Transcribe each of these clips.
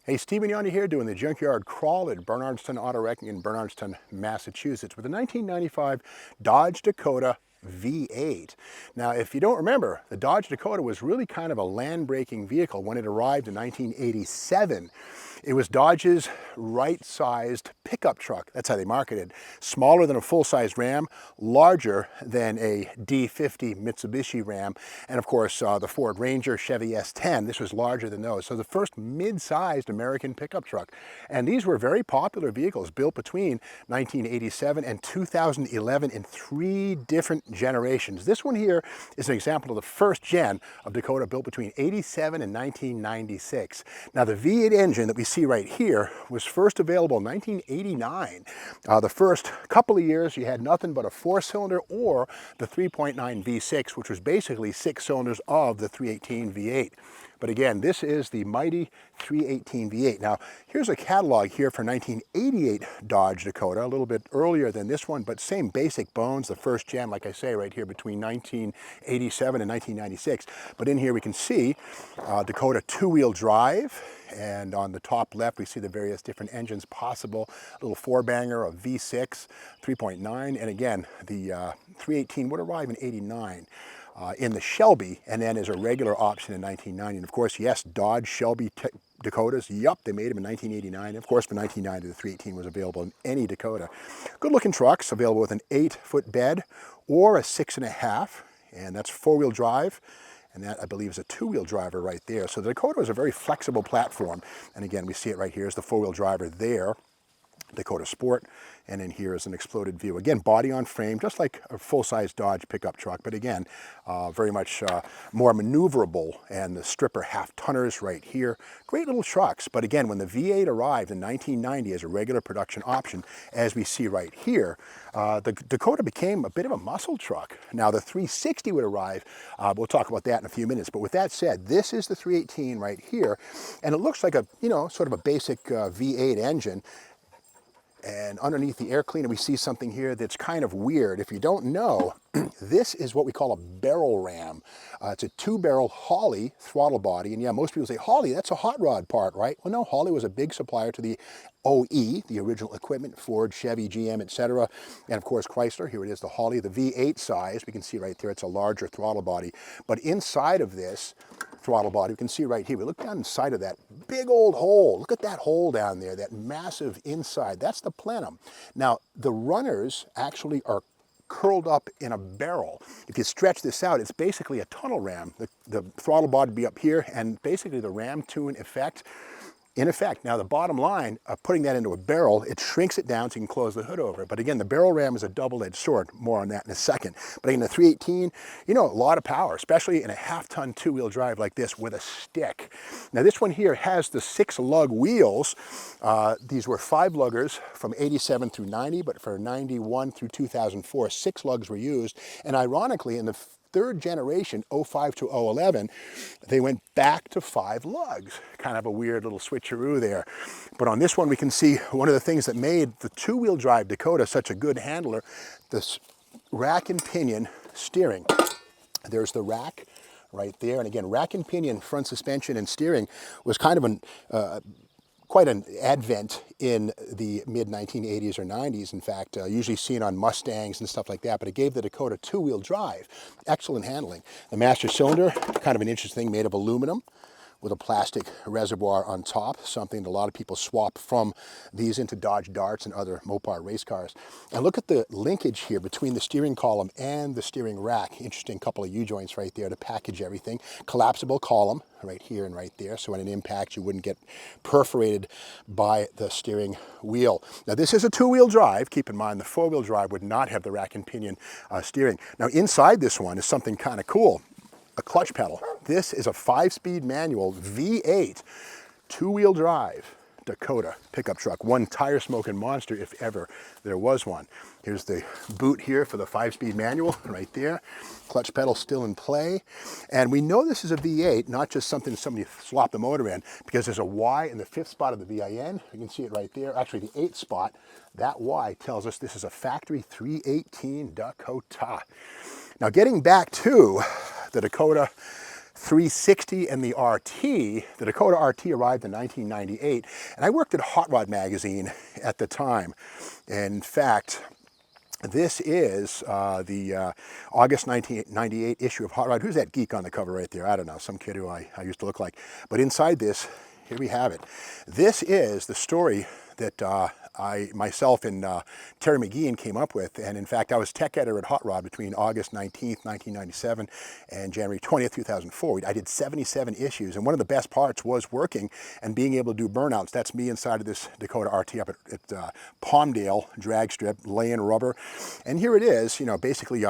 Hey, Stephen Yanni here doing the junkyard crawl at Bernardston Auto Wrecking in Bernardston, Massachusetts with a 1995 Dodge Dakota V8. Now, if you don't remember, the Dodge Dakota was really kind of a land-breaking vehicle when it arrived in 1987. It was Dodge's right-sized pickup truck. That's how they marketed. Smaller than a full-size Ram, larger than a D50 Mitsubishi Ram, and of course the Ford Ranger, Chevy S10. This was larger than those. So the first mid-sized American pickup truck. And these were very popular vehicles built between 1987 and 2011 in 3 different generations. This one here is an example of the first gen of Dakota built between 87 and 1996. Now the V8 engine that we see right here was first available in 1989. The first couple of years you had nothing but a 4-cylinder or the 3.9 V6, which was basically 6 cylinders of the 318 V8. But again, this is the mighty 318 V8. Now, here's a catalog here for 1988 Dodge Dakota, a little bit earlier than this one, but same basic bones, the first gen, like I say, right here between 1987 and 1996. But in here we can see Dakota 2-wheel drive, and on the top left we see the various different engines possible, a little 4-banger, a V6, 3.9, and again, the 318 would arrive in 89. In the Shelby, and then as a regular option in 1990. And of course, yes, Dodge Shelby Dakotas, yup, they made them in 1989. Of course, for 1990, the 318 was available in any Dakota. Good looking trucks, available with an 8-foot bed or a 6.5, and that's 4-wheel drive. And that, I believe, is a 2-wheel driver right there. So the Dakota is a very flexible platform. And again, we see it right here is the 4-wheel driver there. Dakota Sport, and in here is an exploded view. Again, body on frame, just like a full-size Dodge pickup truck, but again, very much more maneuverable, and the stripper half-tonners right here. Great little trucks, but again, when the V8 arrived in 1990 as a regular production option, as we see right here, the Dakota became a bit of a muscle truck. Now, the 360 would arrive. We'll talk about that in a few minutes, but with that said, this is the 318 right here, and it looks like a, sort of a basic V8 engine. And underneath the air cleaner, we see something here that's kind of weird. If you don't know, this is what we call a barrel ram. It's a 2-barrel Holley throttle body. And yeah, most people say, Holley, that's a hot rod part, right? Well, no, Holley was a big supplier to the OE, the original equipment, Ford, Chevy, GM, etc. And of course, Chrysler. Here it is, the Holley, the V8 size. We can see right there, it's a larger throttle body. But inside of this throttle body, we can see right here, we look down inside of that big old hole. Look at that hole down there, that massive inside. That's the plenum. Now, the runners actually are curled up in a barrel. If you stretch this out, it's basically a tunnel ram. The throttle body would be up here, and basically the ram tune effect in effect. Now, the bottom line of putting that into a barrel, it shrinks it down so you can close the hood over it. But again, the barrel ram is a double-edged sword. More on that in a second. But in the 318, a lot of power, especially in a half-ton 2-wheel drive like this with a stick. Now, this one here has the 6-lug wheels. These were 5-luggers from 87 through 90, but for 91 through 2004, 6 lugs were used. And ironically, in the 3rd generation, 05 to 011, they went back to 5 lugs. Kind of a weird little switcheroo there. But on this one, we can see one of the things that made the 2-wheel drive Dakota such a good handler, this rack and pinion steering. There's the rack right there. And again, rack and pinion, front suspension and steering was kind of quite an advent in the mid-1980s or 90s, in fact, usually seen on Mustangs and stuff like that, but it gave the Dakota 2-wheel drive. Excellent handling. The master cylinder, kind of an interesting thing, made of aluminum with a plastic reservoir on top, something that a lot of people swap from these into Dodge Darts and other Mopar race cars. And look at the linkage here between the steering column and the steering rack. Interesting couple of U-joints right there to package everything. Collapsible column right here and right there, so when an impact you wouldn't get perforated by the steering wheel. Now, this is a 2-wheel drive. Keep in mind the 4-wheel drive would not have the rack and pinion steering. Now, inside this one is something kind of cool. A clutch pedal. This is a 5-speed manual V8 2-wheel drive Dakota pickup truck. One tire smoking monster if ever there was one. Here's the boot here for the 5-speed manual right there. Clutch pedal still in play. And we know this is a V8, not just something somebody slopped the motor in, because there's a Y in the 5th spot of the VIN. You can see it right there. Actually, the 8th spot. That Y tells us this is a factory 318 Dakota. Now, getting back to the Dakota 360 and the RT. The Dakota RT arrived in 1998, and I worked at Hot Rod magazine at the time. In fact, this is the August 1998 issue of Hot Rod. Who's that geek on the cover right there? I don't know, some kid who I used to look like. But inside this, here we have it. This is the story that myself and Terry McGeehan came up with. And in fact, I was tech editor at Hot Rod between August 19th, 1997 and January 20th, 2004. I did 77 issues. And one of the best parts was working and being able to do burnouts. That's me inside of this Dakota RT up at Palmdale drag strip, laying rubber. And here it is, you know, basically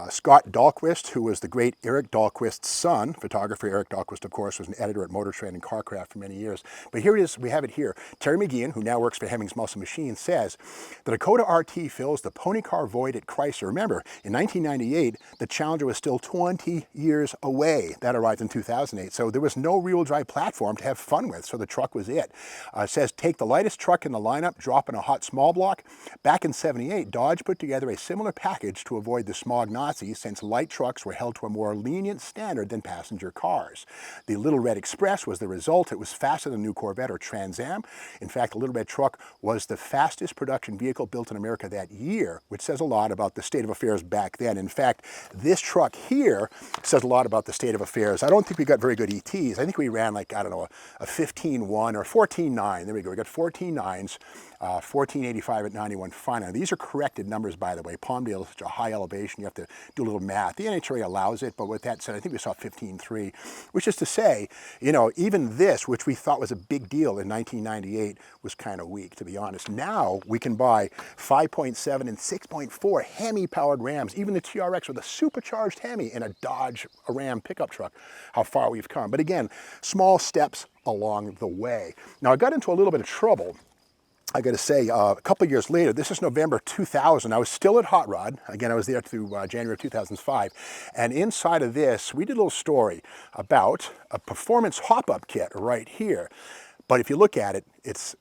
Scott Dahlquist, who was the great Eric Dahlquist's son, photographer. Eric Dahlquist, of course, was an editor at Motor Trend and Carcraft for many years. But here it is, we have it here. Terry McGeehan, who now works for Hemmings Muscle Machine, says, the Dakota RT fills the pony car void at Chrysler. Remember, in 1998, the Challenger was still 20 years away. That arrived in 2008, so there was no rear-wheel drive platform to have fun with, so the truck was it. It says, take the lightest truck in the lineup, drop in a hot small block. Back in 78, Dodge put together a similar package to avoid the smog Nazis, since light trucks were held to a more lenient standard than passenger cars. The Little Red Express was the result. It was faster than the new Corvette or Trans Am. In fact, the Little Red truck was the fastest production vehicle built in America that year, which says a lot about the state of affairs back then. In fact, this truck here says a lot about the state of affairs. I don't think we got very good ETs. I think we ran like, I don't know, a 15.1 or 14.9. There we go. We got 14.9s. 1485 at 91 final. These are corrected numbers, by the way. Palmdale is such a high elevation, you have to do a little math. The NHRA allows it, but with that said, I think we saw 15.3, which is to say, you know, even this, which we thought was a big deal in 1998, was kind of weak, to be honest. Now we can buy 5.7 and 6.4 Hemi-powered Rams, even the TRX with a supercharged Hemi in a Dodge Ram pickup truck. How far we've come. But again, small steps along the way. Now, I got into a little bit of trouble, I got to say, a couple of years later. This is November 2000. I was still at Hot Rod. Again, I was there through January of 2005. And inside of this, we did a little story about a performance hop-up kit right here. But if you look at it,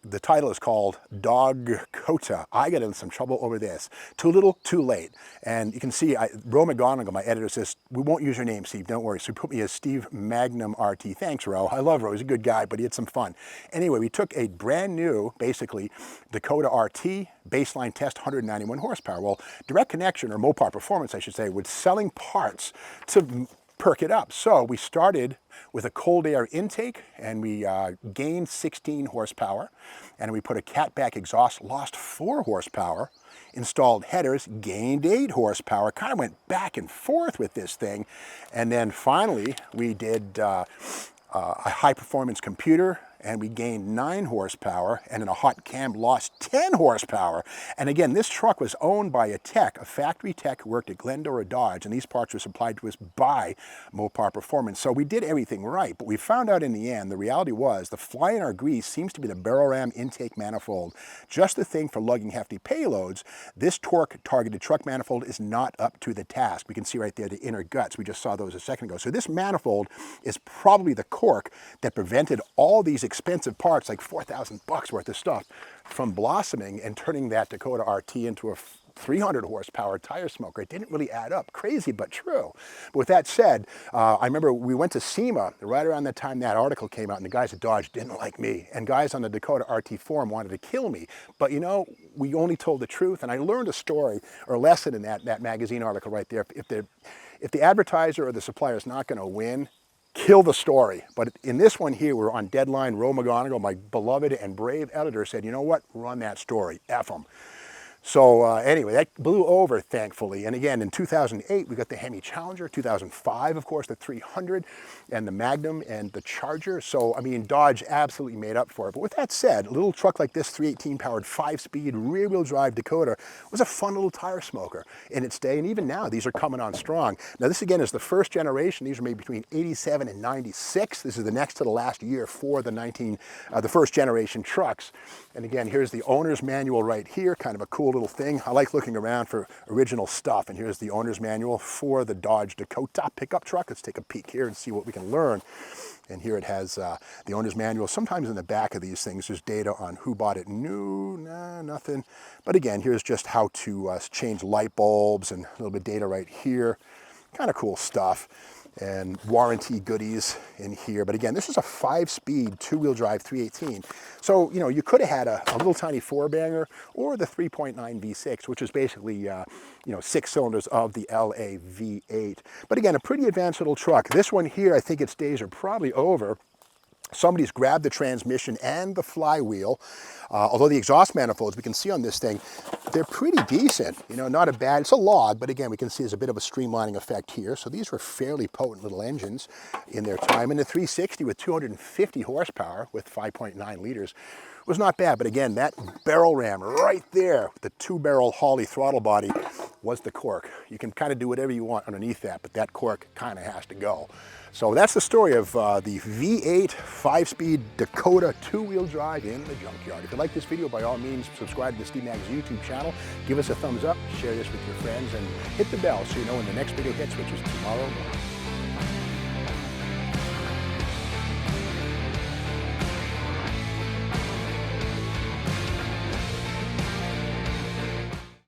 the title is called Dog Kota. I got in some trouble over this. Too little, too late. And you can see, Ro McGonigal, my editor, says, we won't use your name, Steve, don't worry. So he put me as Steve Magnum RT. Thanks, Ro. I love Ro. He's a good guy, but he had some fun. Anyway, we took a brand new, basically, Dakota RT, baseline test, 191 horsepower. Well, Direct Connection, or Mopar Performance, I should say, was selling parts to perk it up. So we started with a cold air intake, and we gained 16 horsepower, and we put a catback exhaust, lost 4 horsepower, installed headers, gained 8 horsepower, kind of went back and forth with this thing, and then finally we did a high performance computer, and we gained 9 horsepower, and in a hot cam lost 10 horsepower. And again, this truck was owned by a tech, a factory tech who worked at Glendora Dodge, and these parts were supplied to us by Mopar Performance. So we did everything right, but we found out in the end, the reality was the fly in our grease seems to be the barrel ram intake manifold. Just the thing for lugging hefty payloads. This torque targeted truck manifold is not up to the task. We can see right there the inner guts. We just saw those a second ago. So this manifold is probably the cork that prevented all these expensive parts, like $4,000 worth of stuff, from blossoming and turning that Dakota RT into a 300 horsepower tire smoker. It didn't really add up. Crazy, but true. But with that said, I remember we went to SEMA right around the time that article came out, and the guys at Dodge didn't like me, and guys on the Dakota RT forum wanted to kill me. But you know, we only told the truth, and I learned a story or a lesson in that magazine article right there. If the advertiser or the supplier is not going to win, kill the story. But in this one here, we're on deadline. Ro McGonigal, my beloved and brave editor, said, you know what, run that story, F them. So anyway, that blew over, thankfully. And again, in 2008, we got the Hemi Challenger. 2005, of course, the 300 and the Magnum and the Charger. So, I mean, Dodge absolutely made up for it. But with that said, a little truck like this, 318 powered 5-speed rear-wheel drive Dakota, was a fun little tire smoker in its day. And even now, these are coming on strong. Now, this again is the first generation. These are made between 87 and 96. This is the next to the last year for the first generation trucks. And again, here's the owner's manual right here, kind of a cool little thing. I like looking around for original stuff. And here's the owner's manual for the Dodge Dakota pickup truck. Let's take a peek here and see what we can learn. And here it has the owner's manual. Sometimes in the back of these things, there's data on who bought it new, nah, nothing. But again, here's just how to change light bulbs and a little bit of data right here. Kind of cool stuff. and warranty goodies in here. But again, this is a 5-speed, 2-wheel drive 318. So, you know, you could have had a little tiny 4-banger or the 3.9 V6, which is basically, you know, 6 cylinders of the LA V8. But again, a pretty advanced little truck. This one here, I think its days are probably over. Somebody's grabbed the transmission and the flywheel. Although the exhaust manifolds, we can see on this thing, they're pretty decent. You know, not a bad, it's a log, but again, we can see there's a bit of a streamlining effect here. So these were fairly potent little engines in their time. And the 360 with 250 horsepower with 5.9 liters was not bad. But again, that barrel ram right there, the 2-barrel Holley throttle body, was the cork. You can kind of do whatever you want underneath that, but that cork kind of has to go. So that's the story of the V8 5-speed Dakota 2-wheel drive in the junkyard. If you like this video, by all means, subscribe to the Steve Mag's YouTube channel. Give us a thumbs up, share this with your friends, and hit the bell so you know when the next video hits, which is tomorrow morning.